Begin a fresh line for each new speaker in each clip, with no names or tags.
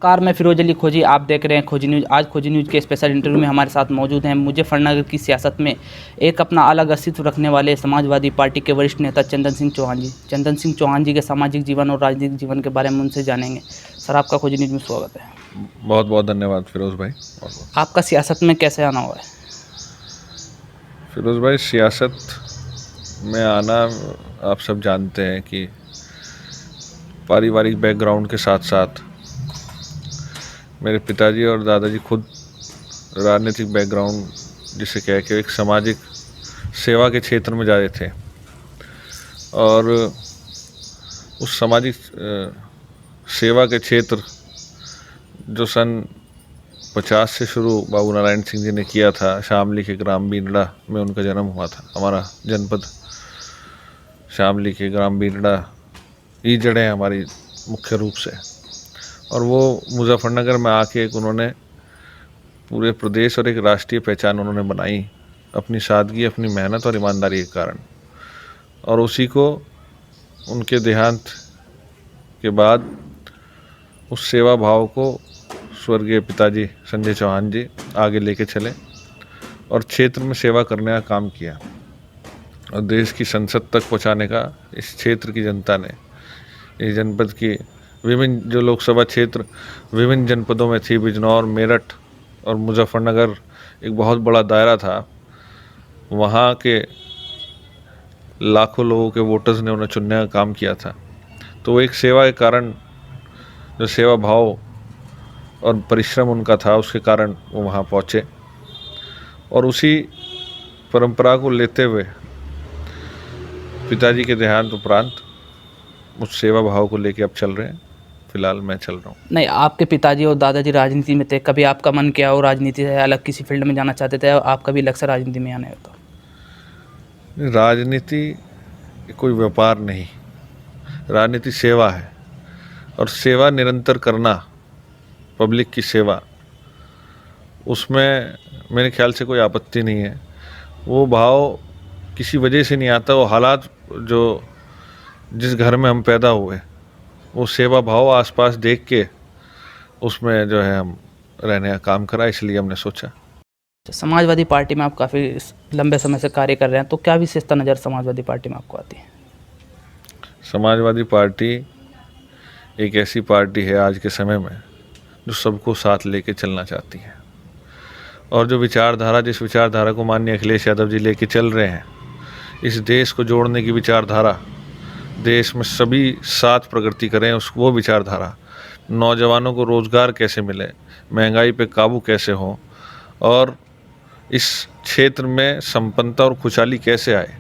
Car में फिरोज अली खोजी, आप देख रहे हैं खोजी न्यूज़। आज खोजी न्यूज़ के स्पेशल इंटरव्यू में हमारे साथ मौजूद हैं मुजफ्फरनगर की सियासत में एक अपना अलग अस्तित्व रखने वाले समाजवादी पार्टी के वरिष्ठ नेता चंदन सिंह चौहान जी। चंदन सिंह चौहान जी के सामाजिक जीवन और राजनीतिक जीवन के बारे में उनसे जानेंगे। सर, आपका खोजी न्यूज़ में स्वागत है।
बहुत बहुत धन्यवाद फिरोज़ भाई।
आपका सियासत में कैसे आना हुआ है?
फिरोज़ भाई, सियासत में आना आप सब जानते हैं कि पारिवारिक बैकग्राउंड के साथ साथ मेरे पिताजी और दादाजी खुद राजनीतिक बैकग्राउंड जिसे कह के एक सामाजिक सेवा के क्षेत्र में जा रहे थे और उस सामाजिक सेवा के क्षेत्र जो सन 50 से शुरू बाबू नारायण सिंह जी ने किया था। शामली के ग्राम बीनड़ा में उनका जन्म हुआ था। हमारा जनपद शामली के ग्राम बीनड़ा ही जड़ें हमारी मुख्य रूप से, और वो मुजफ्फरनगर में आके एक उन्होंने पूरे प्रदेश और एक राष्ट्रीय पहचान उन्होंने बनाई अपनी सादगी, अपनी मेहनत और ईमानदारी के कारण। और उसी को उनके देहांत के बाद उस सेवा भाव को स्वर्गीय पिताजी संजय चौहान जी आगे लेके चले और क्षेत्र में सेवा करने का काम किया और देश की संसद तक पहुंचाने का इस क्षेत्र की जनता ने, इस जनपद की विभिन्न जो लोकसभा क्षेत्र विभिन्न जनपदों में थी, बिजनौर, मेरठ और मुजफ्फरनगर एक बहुत बड़ा दायरा था। वहाँ के लाखों लोगों के वोटर्स ने उन्हें चुनने का काम किया था। तो वो एक सेवा के कारण, जो सेवा भाव और परिश्रम उनका था, उसके कारण वो वहाँ पहुँचे और उसी परंपरा को लेते हुए पिताजी के देहांत उपरांत उस सेवा भाव को लेके अब चल रहे हैं। फिलहाल मैं चल रहा हूँ।
नहीं, आपके पिताजी और दादाजी राजनीति में थे, कभी आपका मन किया और राजनीति से अलग किसी फील्ड में जाना चाहते थे और आप कभी लक्ष्य राजनीति में आने होता?
राजनीति कोई व्यापार नहीं, राजनीति सेवा है और सेवा निरंतर करना, पब्लिक की सेवा, उसमें मेरे ख्याल से कोई आपत्ति नहीं है। वो भाव किसी वजह से नहीं आता, वो हालात जो जिस घर में हम पैदा हुए वो सेवा भाव आसपास देख के उसमें जो है हम रहने का काम करा, इसलिए हमने सोचा।
समाजवादी पार्टी में आप काफ़ी लंबे समय से कार्य कर रहे हैं, तो क्या विशेषता नज़र समाजवादी पार्टी में आपको आती है?
समाजवादी पार्टी एक ऐसी पार्टी है आज के समय में जो सबको साथ लेके चलना चाहती है और जो विचारधारा, जिस विचारधारा को माननीय अखिलेश यादव जी लेके चल रहे हैं, इस देश को जोड़ने की विचारधारा, देश में सभी साथ प्रगति करें, वो विचारधारा, नौजवानों को रोज़गार कैसे मिले, महंगाई पे काबू कैसे हो और इस क्षेत्र में संपन्नता और खुशहाली कैसे आए,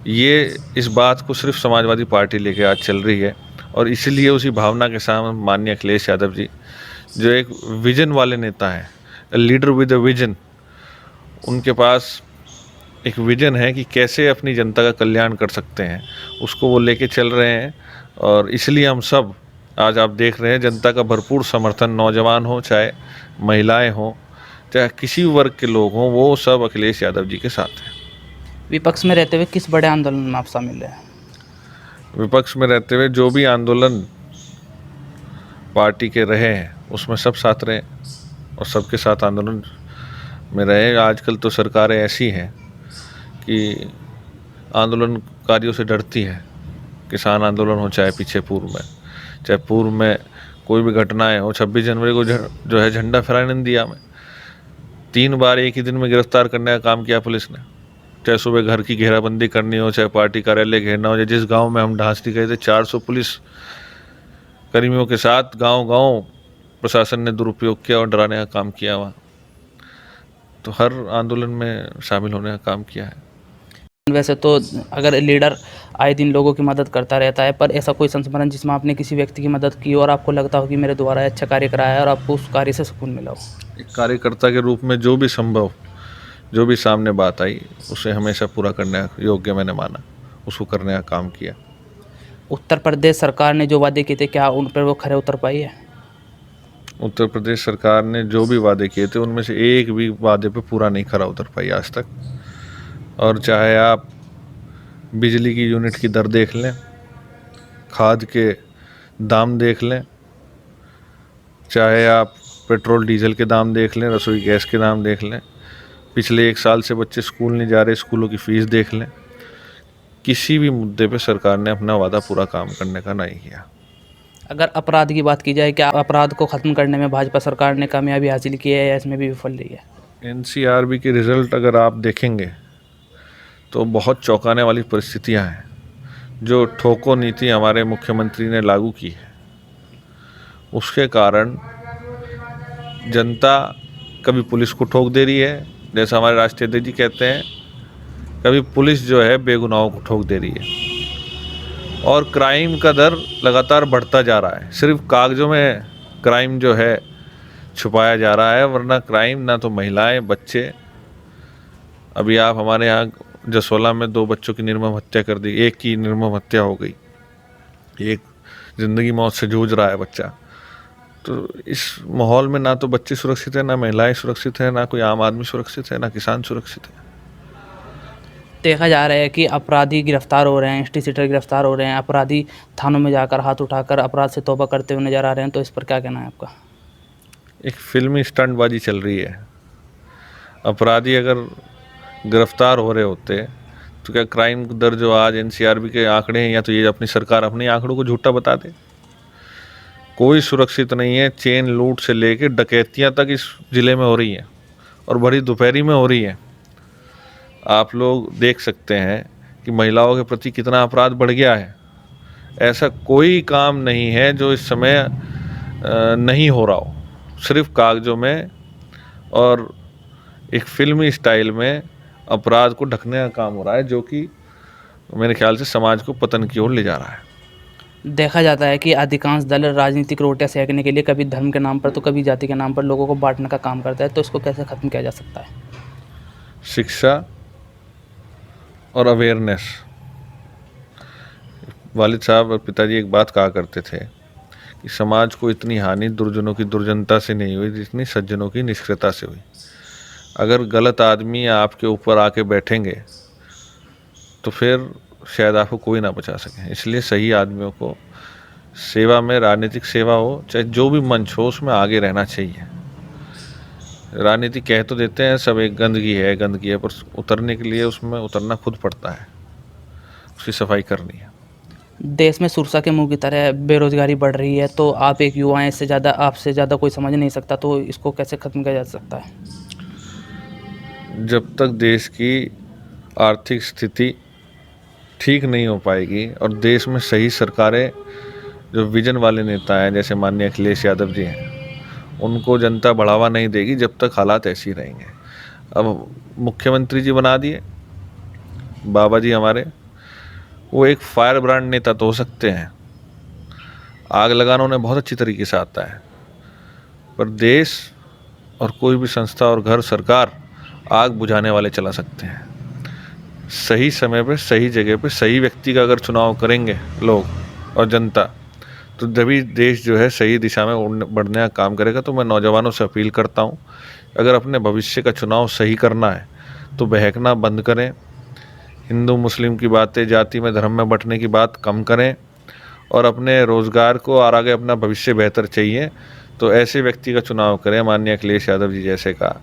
ये इस बात को सिर्फ समाजवादी पार्टी लेके आज चल रही है। और इसलिए उसी भावना के साथ माननीय अखिलेश यादव जी, जो एक विजन वाले नेता हैं, लीडर विद अ विजन, उनके पास एक विजन है कि कैसे अपनी जनता का कल्याण कर सकते हैं, उसको वो लेके चल रहे हैं। और इसलिए हम सब आज आप देख रहे हैं जनता का भरपूर समर्थन, नौजवान हो चाहे महिलाएं हों चाहे किसी वर्ग के लोग हों, वो सब अखिलेश यादव जी के साथ हैं।
विपक्ष में रहते हुए किस बड़े आंदोलन में आप शामिल रहे?
विपक्ष में रहते हुए जो भी आंदोलन पार्टी के रहे हैं उसमें सब साथ रहे और सबके साथ आंदोलन में रहे। आजकल तो सरकारें ऐसी हैं कि आंदोलनकारियों से डरती है। किसान आंदोलन हो चाहे पीछे पूर्व में कोई भी घटनाएं हो, 26 जनवरी को जो है झंडा फहराने नहीं दिया। मैं 3 बार एक ही दिन में गिरफ्तार करने का काम किया पुलिस ने। चाहे सुबह घर की घेराबंदी करनी हो, चाहे पार्टी कार्यालय घेरना हो, या जिस गांव में हम ढांस गए थे 400 पुलिस कर्मियों के साथ गांव प्रशासन ने दुरुपयोग किया और डराने का काम किया वहाँ। तो हर आंदोलन में शामिल होने का काम किया है।
वैसे तो अगर लीडर आए दिन लोगों की मदद करता रहता है, पर ऐसा कोई संस्मरण जिसमें आपने किसी व्यक्ति की मदद की और आपको लगता हो कि मेरे द्वारा अच्छा कार्य कराया है और आपको उस कार्य से सुकून मिला हो?
एक कार्यकर्ता के रूप में जो भी संभव, जो भी सामने बात आई, उसे हमेशा पूरा करने योग्य मैंने माना, उसको करने का काम किया।
उत्तर प्रदेश सरकार ने जो वादे किए थे, क्या उन पर वो खरे उतर पाई है?
उत्तर प्रदेश सरकार ने जो भी वादे किए थे उनमें से एक भी वादे पे पूरा नहीं खरा उतर पाई आज तक। और चाहे आप बिजली की यूनिट की दर देख लें, खाद के दाम देख लें, चाहे आप पेट्रोल डीजल के दाम देख लें, रसोई गैस के दाम देख लें, पिछले 1 साल से बच्चे स्कूल नहीं जा रहे, स्कूलों की फ़ीस देख लें, किसी भी मुद्दे पे सरकार ने अपना वादा पूरा काम करने का नहीं किया।
अगर अपराध की बात की जाए, क्या अपराध को ख़त्म करने में भाजपा सरकार ने कामयाबी हासिल की है या इसमें भी विफल रही है?
एनसीआरबी के रिज़ल्ट अगर आप देखेंगे तो बहुत चौंकाने वाली परिस्थितियां हैं। जो ठोको नीति हमारे मुख्यमंत्री ने लागू की है, उसके कारण जनता कभी पुलिस को ठोक दे रही है, जैसा हमारे राष्ट्रीय अध्यक्ष जी कहते हैं, कभी पुलिस जो है बेगुनाहों को ठोक दे रही है, और क्राइम का दर लगातार बढ़ता जा रहा है। सिर्फ कागजों में क्राइम जो है छुपाया जा रहा है, वरना क्राइम ना तो महिलाएं, बच्चे। अभी आप हमारे यहाँ जसोला में 2 बच्चों की निर्मम हत्या कर दी, एक की निर्मम हत्या हो गई, एक ज़िंदगी मौत से जूझ रहा है बच्चा। तो इस माहौल में ना तो बच्चे सुरक्षित हैं, ना महिलाएं सुरक्षित हैं, ना कोई आम आदमी सुरक्षित है, ना किसान सुरक्षित है।
देखा जा रहा है कि अपराधी गिरफ्तार हो रहे हैं, हिस्ट्री सीटर गिरफ्तार हो रहे हैं, अपराधी थानों में जाकर हाथ उठाकर अपराध से तौबा करते हुए नजर आ रहे हैं, तो इस पर क्या कहना है आपका?
एक फिल्मी स्टंटबाजी चल रही है। अपराधी अगर गिरफ्तार हो रहे होते तो क्या क्राइम दर जो आज एनसीआरबी के आंकड़े हैं, या तो ये अपनी सरकार अपने आंकड़ों को झूठा बता दे। कोई सुरक्षित नहीं है। चेन लूट से लेके डकैतियां तक इस ज़िले में हो रही हैं, और बड़ी दोपहरी में हो रही है। आप लोग देख सकते हैं कि महिलाओं के प्रति कितना अपराध बढ़ गया है। ऐसा कोई काम नहीं है जो इस समय नहीं हो रहा हो, सिर्फ कागजों में और एक फिल्मी स्टाइल में अपराध को ढकने का काम हो रहा है, जो कि मेरे ख्याल से समाज को पतन की ओर ले जा रहा है।
देखा जाता है कि अधिकांश दल राजनीतिक रोटियां सेकने के लिए कभी धर्म के नाम पर तो कभी जाति के नाम पर लोगों को बांटने का काम करता है, तो इसको कैसे ख़त्म किया जा सकता है?
शिक्षा और अवेयरनेस। वालिद साहब और पिताजी एक बात कहा करते थे कि समाज को इतनी हानि दुर्जनों की दुर्जनता से नहीं हुई जितनी सज्जनों की निष्क्रियता से हुई। अगर गलत आदमी आपके ऊपर आके बैठेंगे तो फिर शायद आपको कोई ना बचा सके। इसलिए सही आदमियों को सेवा में, राजनीतिक सेवा हो चाहे जो भी मंच हो, उसमें आगे रहना चाहिए। राजनीति कह तो देते हैं सब एक गंदगी है, पर उतरने के लिए उसमें उतरना खुद पड़ता है, उसकी सफाई करनी है।
देश में सुरसा के मुंह की तरह बेरोजगारी बढ़ रही है, तो आप एक युवा हैं, इससे ज़्यादा आपसे ज़्यादा कोई समझ नहीं सकता, तो इसको कैसे ख़त्म किया जा सकता है?
जब तक देश की आर्थिक स्थिति ठीक नहीं हो पाएगी और देश में सही सरकारें, जो विजन वाले नेता हैं जैसे माननीय अखिलेश यादव जी हैं, उनको जनता बढ़ावा नहीं देगी, जब तक हालात ऐसे ही रहेंगे। अब मुख्यमंत्री जी बना दिए बाबा जी हमारे, वो एक फायर ब्रांड नेता तो हो सकते हैं, आग लगाना उन्हें बहुत अच्छी तरीके से आता है, पर देश और कोई भी संस्था और घर, सरकार आग बुझाने वाले चला सकते हैं। सही समय पे, सही जगह पे, सही व्यक्ति का अगर चुनाव करेंगे लोग और जनता, तो जभी देश जो है सही दिशा में बढ़ने का काम करेगा। तो मैं नौजवानों से अपील करता हूँ, अगर अपने भविष्य का चुनाव सही करना है तो बहकना बंद करें, हिंदू मुस्लिम की बातें, जाति में, धर्म में बंटने की बात कम करें, और अपने रोज़गार को और आगे अपना भविष्य बेहतर चाहिए तो ऐसे व्यक्ति का चुनाव करें, माननीय अखिलेश यादव जी जैसे का,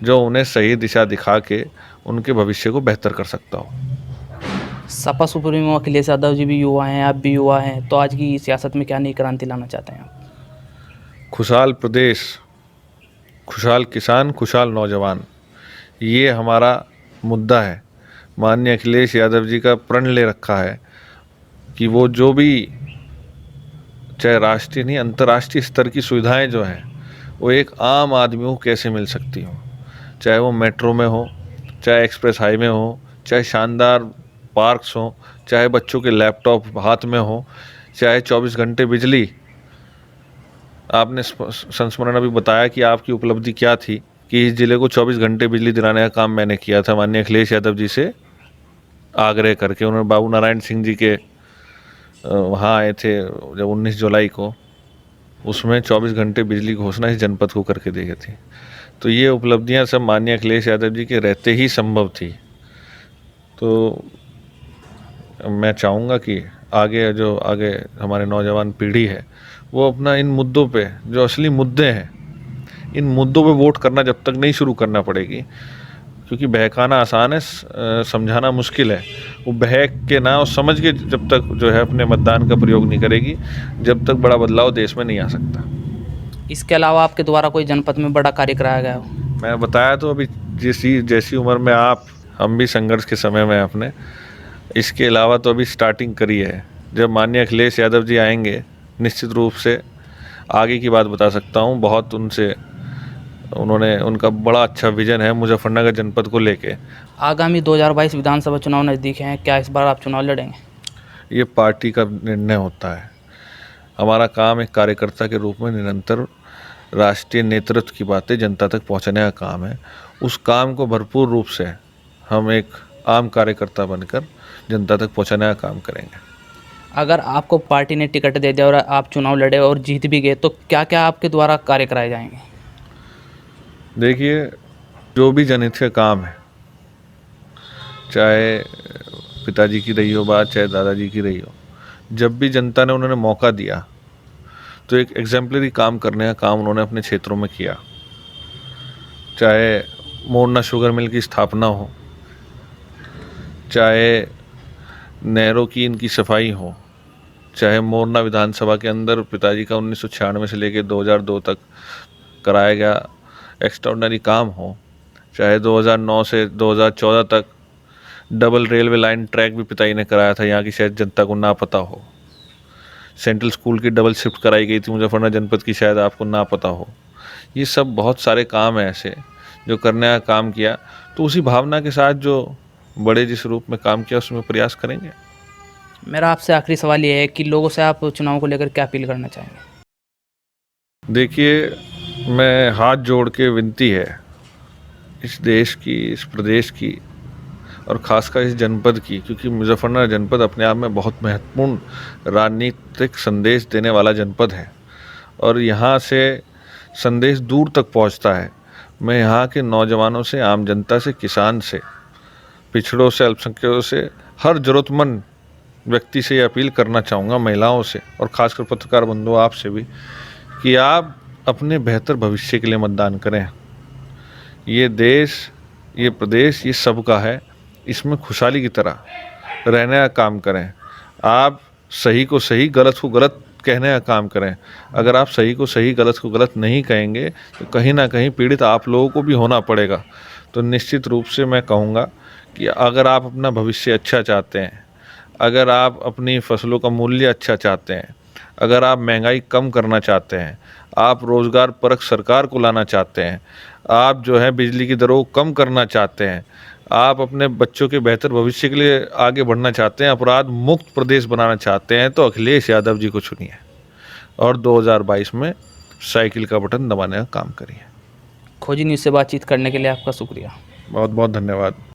जो उन्हें सही दिशा दिखा के उनके भविष्य को बेहतर कर सकता हो।
सपा सुप्रीमो अखिलेश यादव जी भी युवा हैं, आप भी युवा हैं, तो आज की सियासत में क्या नई क्रांति लाना चाहते हैं आप?
खुशहाल प्रदेश, खुशहाल किसान, खुशहाल नौजवान, ये हमारा मुद्दा है। माननीय अखिलेश यादव जी का प्रण ले रखा है कि वो जो भी, चाहे राष्ट्रीय नहीं अंतर्राष्ट्रीय स्तर की सुविधाएं जो हैं, वो एक आम आदमी को कैसे मिल सकती हो, चाहे वो मेट्रो में हो, चाहे एक्सप्रेस हाईवे हो, चाहे शानदार पार्क्स हो, चाहे बच्चों के लैपटॉप हाथ में हो, चाहे 24 घंटे बिजली। आपने संस्मरण अभी बताया कि आपकी उपलब्धि क्या थी कि इस ज़िले को 24 घंटे बिजली दिलाने का काम मैंने किया था माननीय अखिलेश यादव जी से आग्रह करके। उन्होंने बाबू नारायण सिंह जी के वहाँ आए थे जब 19 जुलाई को, उसमें 24 घंटे बिजली घोषणा इस जनपद को करके दी गई थी। तो ये उपलब्धियां सब माननीय अखिलेश यादव जी के रहते ही संभव थी। तो मैं चाहूँगा कि आगे हमारे नौजवान पीढ़ी है वो अपना इन मुद्दों पे, जो असली मुद्दे हैं, इन मुद्दों पे वोट करना जब तक नहीं शुरू करना पड़ेगी, क्योंकि बहकाना आसान है, समझाना मुश्किल है। वो बहक के ना और समझ के जब तक जो है अपने मतदान का प्रयोग नहीं करेगी, जब तक बड़ा बदलाव देश में नहीं आ सकता।
इसके अलावा आपके द्वारा कोई जनपद में बड़ा कार्य कराया गया हो?
मैं बताया तो अभी, जैसी उम्र में आप, हम भी संघर्ष के समय में अपने, इसके अलावा तो अभी स्टार्टिंग करी है। जब माननीय अखिलेश यादव जी आएंगे, निश्चित रूप से आगे की बात बता सकता हूँ। बहुत उनका बड़ा अच्छा विजन है मुजफ्फरनगर जनपद को लेके।
आगामी 2022 विधानसभा चुनाव नज़दीक हैं, क्या इस बार आप चुनाव लड़ेंगे?
ये पार्टी का निर्णय होता है। हमारा काम एक कार्यकर्ता के रूप में निरंतर राष्ट्रीय नेतृत्व की बातें जनता तक पहुंचाने का काम है। उस काम को भरपूर रूप से हम एक आम कार्यकर्ता बनकर जनता तक पहुंचाने का काम करेंगे।
अगर आपको पार्टी ने टिकट दे दिया और आप चुनाव लड़े और जीत भी गए, तो क्या क्या आपके द्वारा कार्य कराए जाएंगे?
देखिए, जो भी जनहित का काम है, चाहे पिताजी की रही हो बात, चाहे दादाजी की रही हो, जब भी जनता ने उन्होंने मौका दिया तो एक एग्जाम्पलरी काम करने का काम उन्होंने अपने क्षेत्रों में किया। चाहे मोरना शुगर मिल की स्थापना हो, चाहे नहरों की इनकी सफाई हो, चाहे मोरना विधानसभा के अंदर पिताजी का 1996 से लेकर 2002 तक कराया गया एक्स्ट्राऑर्डिनरी काम हो, चाहे 2009 से 2014 तक डबल रेलवे लाइन ट्रैक भी पिताजी ने कराया था, यहाँ की शायद जनता को ना पता हो। सेंट्रल स्कूल की डबल शिफ्ट कराई गई थी मुजफ्फरनगर जनपद की, शायद आपको ना पता हो। ये सब बहुत सारे काम हैं ऐसे जो करने का काम किया, तो उसी भावना के साथ जो बड़े जिस रूप में काम किया उसमें प्रयास करेंगे।
मेरा आपसे आखिरी सवाल ये है कि लोगों से आप चुनाव को लेकर क्या अपील करना चाहेंगे?
देखिए, मैं हाथ जोड़ के विनती है इस देश की, इस प्रदेश की और ख़ासकर इस जनपद की, क्योंकि मुजफ्फरनगर जनपद अपने आप में बहुत महत्वपूर्ण राजनीतिक संदेश देने वाला जनपद है और यहाँ से संदेश दूर तक पहुँचता है। मैं यहाँ के नौजवानों से, आम जनता से, किसान से, पिछड़ों से, अल्पसंख्यकों से, हर ज़रूरतमंद व्यक्ति से ये अपील करना चाहूँगा, महिलाओं से और ख़ासकर पत्रकार बंधुओं आपसे भी, कि आप अपने बेहतर भविष्य के लिए मतदान करें। ये देश, ये प्रदेश, ये सबका है। इसमें खुशहाली की तरह रहने का काम करें। आप सही को सही, गलत को गलत कहने का काम करें। अगर आप सही को सही, गलत को गलत नहीं कहेंगे तो कहीं ना कहीं पीड़ित आप लोगों को भी होना पड़ेगा। तो निश्चित रूप से मैं कहूँगा कि अगर आप अपना भविष्य अच्छा चाहते हैं, अगर आप अपनी फसलों का मूल्य अच्छा चाहते हैं, अगर आप महंगाई कम करना चाहते हैं, आप रोज़गार परक सरकार को लाना चाहते हैं, आप जो है बिजली की दरों को कम करना चाहते हैं, आप अपने बच्चों के बेहतर भविष्य के लिए आगे बढ़ना चाहते हैं, अपराध मुक्त प्रदेश बनाना चाहते हैं, तो अखिलेश यादव जी को चुनिए और 2022 में साइकिल का बटन दबाने का काम करिए।
खोजी न्यूज़ से बातचीत करने के लिए आपका शुक्रिया।
बहुत बहुत धन्यवाद।